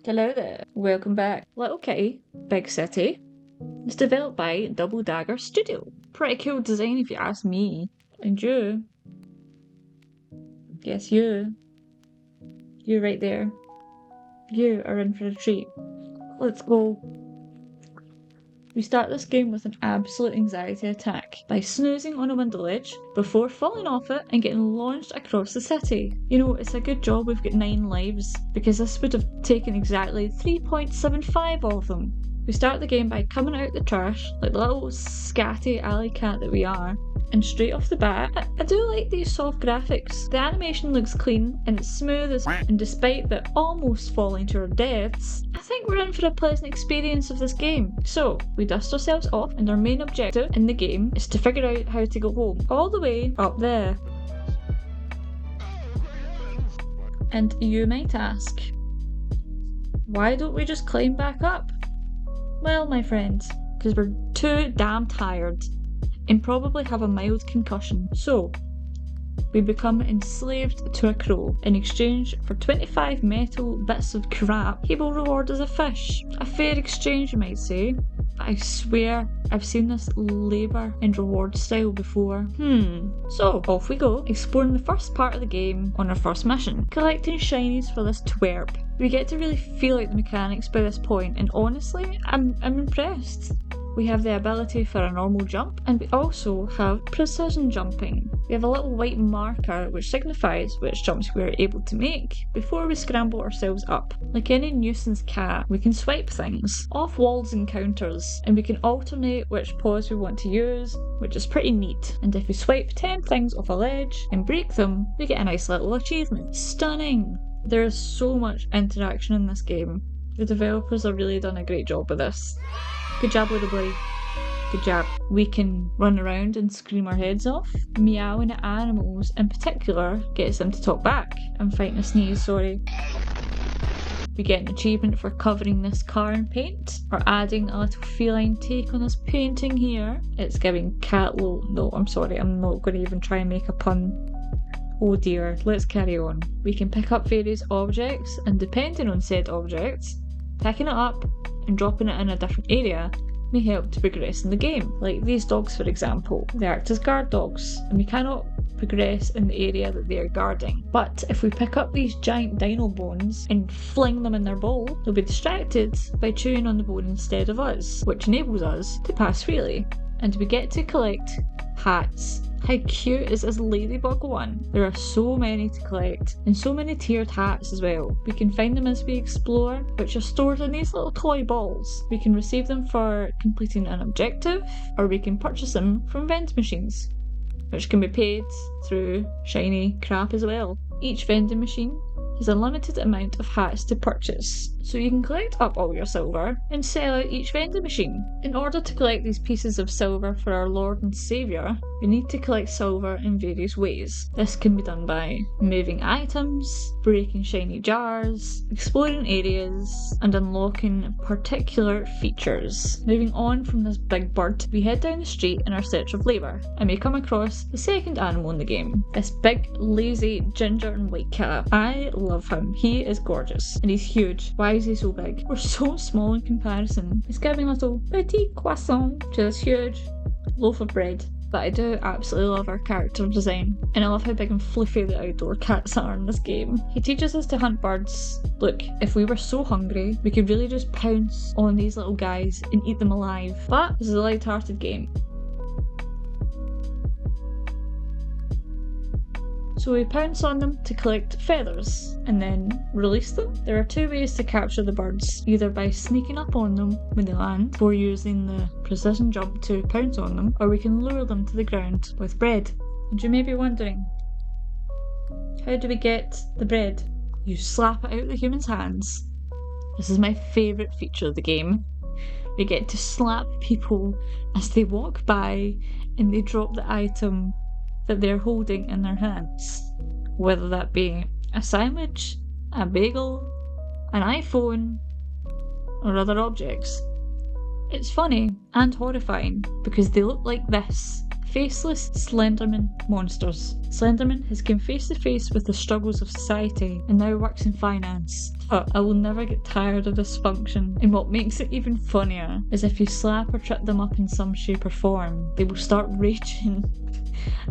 Hello there, welcome back. Little Kitty, Big City. It's developed by Double Dagger Studio. Pretty cool design if you ask me. And you, yes you right there, you are in for a treat. Let's go. We start this game with an absolute anxiety attack by snoozing on a window ledge before falling off it and getting launched across the city. You know, it's a good job we've got 9 lives, because this would have taken exactly 3.75 of them. We start the game by coming out the trash like the little scatty alley cat that we are, and straight off the bat, I do like these soft graphics. The animation looks clean and it's smooth and despite the almost falling to our deaths, I think we're in for a pleasant experience of this game. So, we dust ourselves off and our main objective in the game is to figure out how to go home, all the way up there. And you might ask, why don't we just climb back up? Well, my friends, because we're too damn tired and probably have a mild concussion. So, we become enslaved to a crow. In exchange for 25 metal bits of crap, he will reward us a fish. A fair exchange, you might say. But I swear I've seen this labour and reward style before. So, off we go, exploring the first part of the game on our first mission, collecting shinies for this twerp. We get to really feel out the mechanics by this point, and honestly, I'm impressed. We have the ability for a normal jump, and we also have precision jumping. We have a little white marker which signifies which jumps we are able to make before we scramble ourselves up. Like any nuisance cat, we can swipe things off walls and counters, and we can alternate which paws we want to use, which is pretty neat. And if we swipe 10 things off a ledge and break them, we get a nice little achievement. Stunning! There is so much interaction in this game. The developers have really done a great job with this. Good job, little buddy. Good job. We can run around and scream our heads off. Meowing at animals in particular gets them to talk back. I'm fighting a sneeze, sorry. We get an achievement for covering this car in paint, or adding a little feline take on this painting here. It's giving no, I'm sorry, I'm not going to even try and make a pun. Oh dear, let's carry on. We can pick up various objects, and depending on said objects, picking it up and dropping it in a different area may help to progress in the game. Like these dogs, for example, they act as guard dogs, and we cannot progress in the area that they are guarding. But if we pick up these giant dino bones and fling them in their bowl, they'll be distracted by chewing on the bone instead of us, which enables us to pass freely. And we get to collect hats. How cute is this ladybug one? There are so many to collect, and so many tiered hats as well. We can find them as we explore, which are stored in these little toy balls. We can receive them for completing an objective, or we can purchase them from vending machines, which can be paid through shiny crap as well. Each vending machine has a limited amount of hats to purchase, so you can collect up all your silver and sell out each vending machine. In order to collect these pieces of silver for our Lord and Saviour, we need to collect silver in various ways. This can be done by moving items, breaking shiny jars, exploring areas, and unlocking particular features. Moving on from this big bird, we head down the street in our search of labour, and we come across the second animal in the game. This big, lazy, ginger and white cat. I love him. He is gorgeous, and he's huge. Why is he so big? We're so small in comparison. He's giving a little petit croissant to this huge loaf of bread. But I do absolutely love our character design, and I love how big and fluffy the outdoor cats are in this game. He teaches us to hunt birds. Look, if we were so hungry, we could really just pounce on these little guys and eat them alive. But this is a light-hearted game. So we pounce on them to collect feathers, and then release them. There are 2 ways to capture the birds, either by sneaking up on them when they land, or using the precision jump to pounce on them, or we can lure them to the ground with bread. And you may be wondering, how do we get the bread? You slap it out the human's hands. This is my favourite feature of the game. We get to slap people as they walk by and they drop the item that they're holding in their hands, whether that be a sandwich, a bagel, an iPhone, or other objects. It's funny and horrifying because they look like this Faceless Slenderman monsters. Slenderman has come face to face with the struggles of society and now works in finance. But I will never get tired of this function, and what makes it even funnier is if you slap or trip them up in some shape or form, they will start raging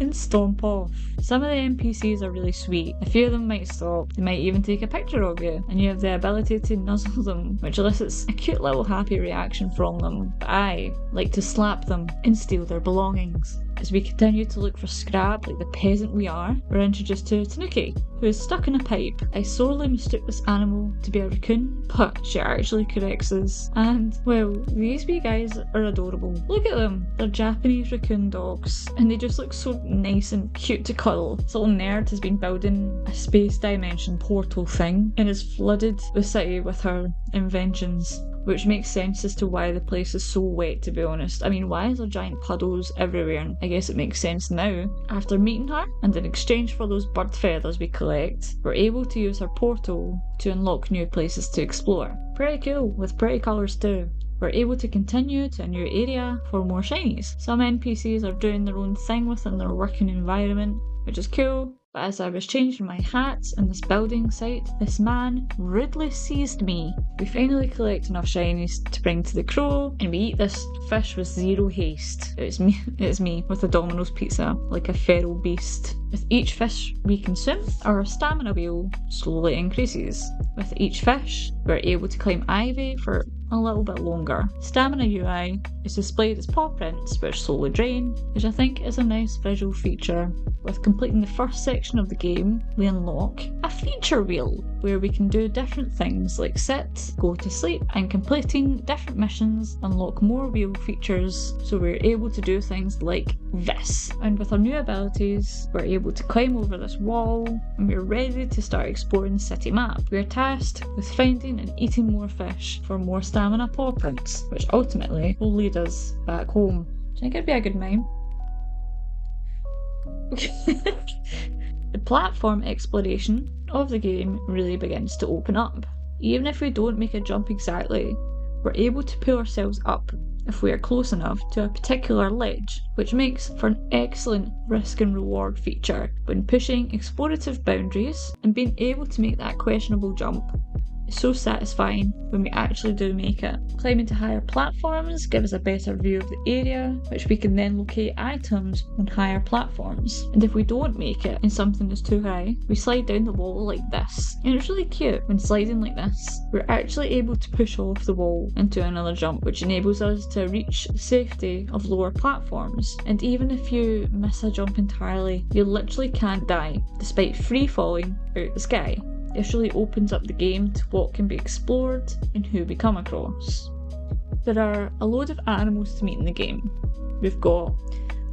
and stomp off. Some of the NPCs are really sweet. A few of them might stop, they might even take a picture of you, and you have the ability to nuzzle them, which elicits a cute little happy reaction from them. But I like to slap them and steal their belongings. As we continue to look for scrap like the peasant we are, we're introduced to Tanuki, who is stuck in a pipe. I sorely mistook this animal to be a raccoon, but she actually corrects us. And, well, these wee guys are adorable. Look at them! They're Japanese raccoon dogs, and they just look so nice and cute to cuddle. This little nerd has been building a space dimension portal thing, and has flooded the city with her inventions. Which makes sense as to why the place is so wet, to be honest. I mean, why is there giant puddles everywhere? I guess it makes sense now. After meeting her, and in exchange for those bird feathers we collect, we're able to use her portal to unlock new places to explore. Pretty cool, with pretty colours too. We're able to continue to a new area for more shinies. Some NPCs are doing their own thing within their working environment, which is cool. But as I was changing my hat in this building site, this man rudely seized me. We finally collect enough shinies to bring to the crow, and we eat this fish with zero haste. It's me with a Domino's pizza, like a feral beast. With each fish we consume, our stamina wheel slowly increases. With each fish, we're able to climb ivy for a little bit longer. Stamina UI is displayed as paw prints, which slowly drain, which I think is a nice visual feature. With completing the first section of the game, we unlock a feature wheel, where we can do different things like sit, go to sleep, and completing different missions unlock more wheel features, so we're able to do things like this. And with our new abilities, we're able to climb over this wall, and we're ready to start exploring the city map. We're tasked with finding and eating more fish for more stamina paw prints, which ultimately will lead us back home. Do you think it'd be a good mime? The platform exploration of the game really begins to open up. Even if we don't make a jump exactly, we're able to pull ourselves up if we are close enough to a particular ledge, which makes for an excellent risk and reward feature when pushing explorative boundaries, and being able to make that questionable jump is so satisfying when we actually do make it. Climbing to higher platforms gives us a better view of the area, which we can then locate items on higher platforms. And if we don't make it and something is too high, we slide down the wall like this. And it's really cute when sliding like this. We're actually able to push off the wall into another jump, which enables us to reach the safety of lower platforms. And even if you miss a jump entirely, you literally can't die, despite free falling out the sky. This really opens up the game to what can be explored and who we come across. There are a load of animals to meet in the game. We've got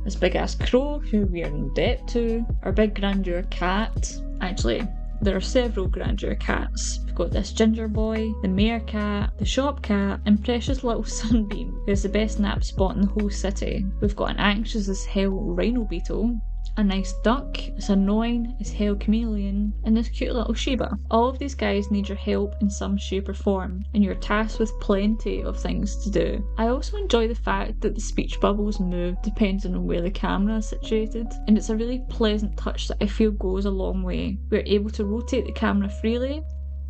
this big ass crow who we are in debt to, our big grandeur cat. Actually, there are several grandeur cats. We've got this ginger boy, the meerkat, the shop cat, and precious little Sunbeam, who has the best nap spot in the whole city. We've got an anxious as hell rhino beetle, a nice duck, this annoying as hell chameleon, and this cute little Shiba. All of these guys need your help in some shape or form, and you're tasked with plenty of things to do. I also enjoy the fact that the speech bubbles move depending on where the camera is situated, and it's a really pleasant touch that I feel goes a long way. We're able to rotate the camera freely,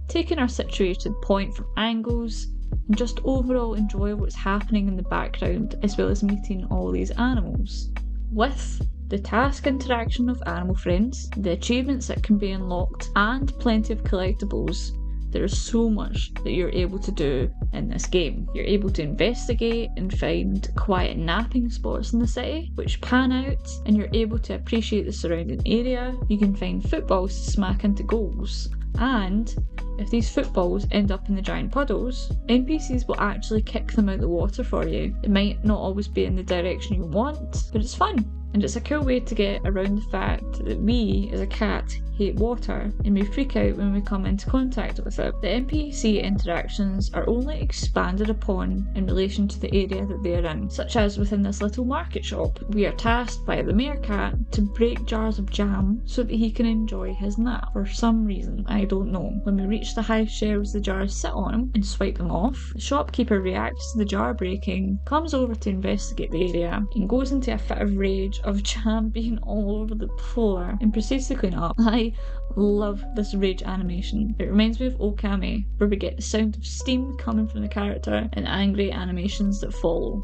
taking our situated point from angles, and just overall enjoy what's happening in the background, as well as meeting all these animals. With the task interaction of animal friends, the achievements that can be unlocked, and plenty of collectibles, there is so much that you're able to do in this game. You're able to investigate and find quiet napping spots in the city, which pan out, and you're able to appreciate the surrounding area. You can find footballs to smack into goals, and if these footballs end up in the giant puddles, NPCs will actually kick them out the water for you. It might not always be in the direction you want, but it's fun. And it's a cool way to get around the fact that we, as a cat, hate water, and we freak out when we come into contact with it. The NPC interactions are only expanded upon in relation to the area that they are in, such as within this little market shop. We are tasked by the meerkat to break jars of jam so that he can enjoy his nap. For some reason, I don't know. When we reach the high shelves the jars sit on and swipe them off, the shopkeeper reacts to the jar breaking, comes over to investigate the area, and goes into a fit of rage footage of jam being all over the floor and proceeds to clean up. I love this rage animation. It reminds me of Okami, where we get the sound of steam coming from the character and angry animations that follow.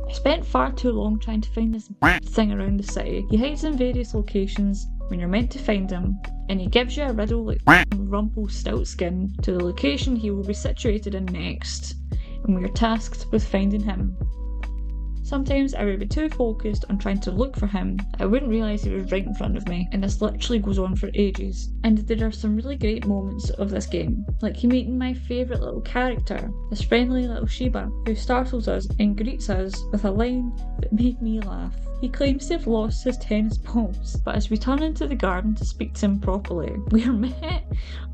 I spent far too long trying to find this thing around the city. He hides in various locations when you're meant to find him, and he gives you a riddle like Rumpelstiltskin to the location he will be situated in next, and we are tasked with finding him. Sometimes I would be too focused on trying to look for him, I wouldn't realise he was right in front of me, and this literally goes on for ages. And there are some really great moments of this game, like you meeting my favourite little character, this friendly little Shiba, who startles us and greets us with a line that made me laugh. He claims to have lost his tennis balls, but as we turn into the garden to speak to him properly, we are met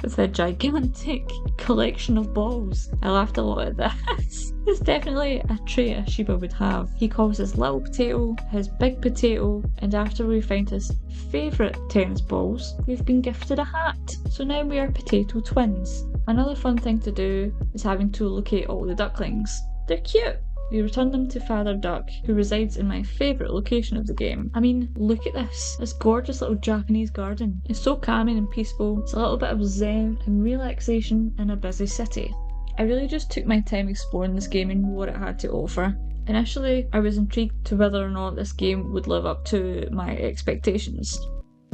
with a gigantic collection of balls. I laughed a lot at this. It's definitely a trait a Shiba would have. He calls his little potato his big potato, and after we find his favourite tennis balls, we've been gifted a hat. So now we are potato twins. Another fun thing to do is having to locate all the ducklings. They're cute. We return them to Father Duck, who resides in my favourite location of the game. I mean, look at this gorgeous little Japanese garden. It's so calming and peaceful. It's a little bit of zen and relaxation in a busy city. I really just took my time exploring this game and what it had to offer. Initially, I was intrigued to whether or not this game would live up to my expectations.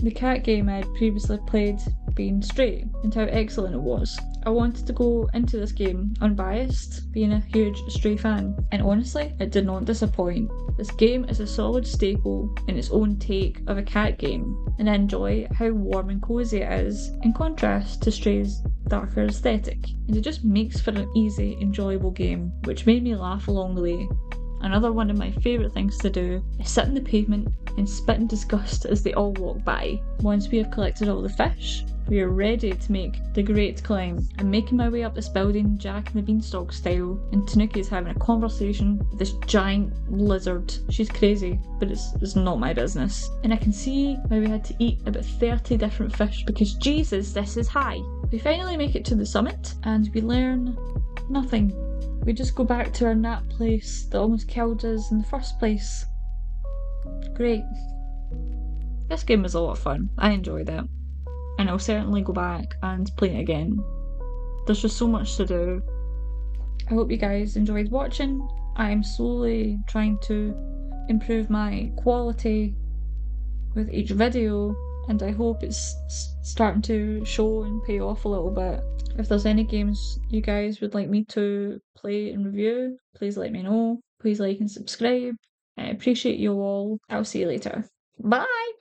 The cat game I had previously played being Stray, and how excellent it was. I wanted to go into this game unbiased, being a huge Stray fan, and honestly, it did not disappoint. This game is a solid staple in its own take of a cat game, and I enjoy how warm and cosy it is, in contrast to Stray's darker aesthetic, and it just makes for an easy, enjoyable game, which made me laugh along the way. Another one of my favourite things to do is sit on the pavement and spit in disgust as they all walk by. Once we have collected all the fish, we are ready to make the great climb. I'm making my way up this building, Jack and the Beanstalk style, and Tanuki is having a conversation with this giant lizard. She's crazy, but it's not my business. And I can see why we had to eat about 30 different fish, because Jesus, this is high. We finally make it to the summit, and we learn nothing. We just go back to our nap place that almost killed us in the first place. Great. This game was a lot of fun. I enjoyed it. And I'll certainly go back and play it again. There's just so much to do. I hope you guys enjoyed watching. I'm slowly trying to improve my quality with each video, and I hope it's starting to show and pay off a little bit. If there's any games you guys would like me to play and review, please let me know. Please like and subscribe. I appreciate you all. I'll see you later. Bye!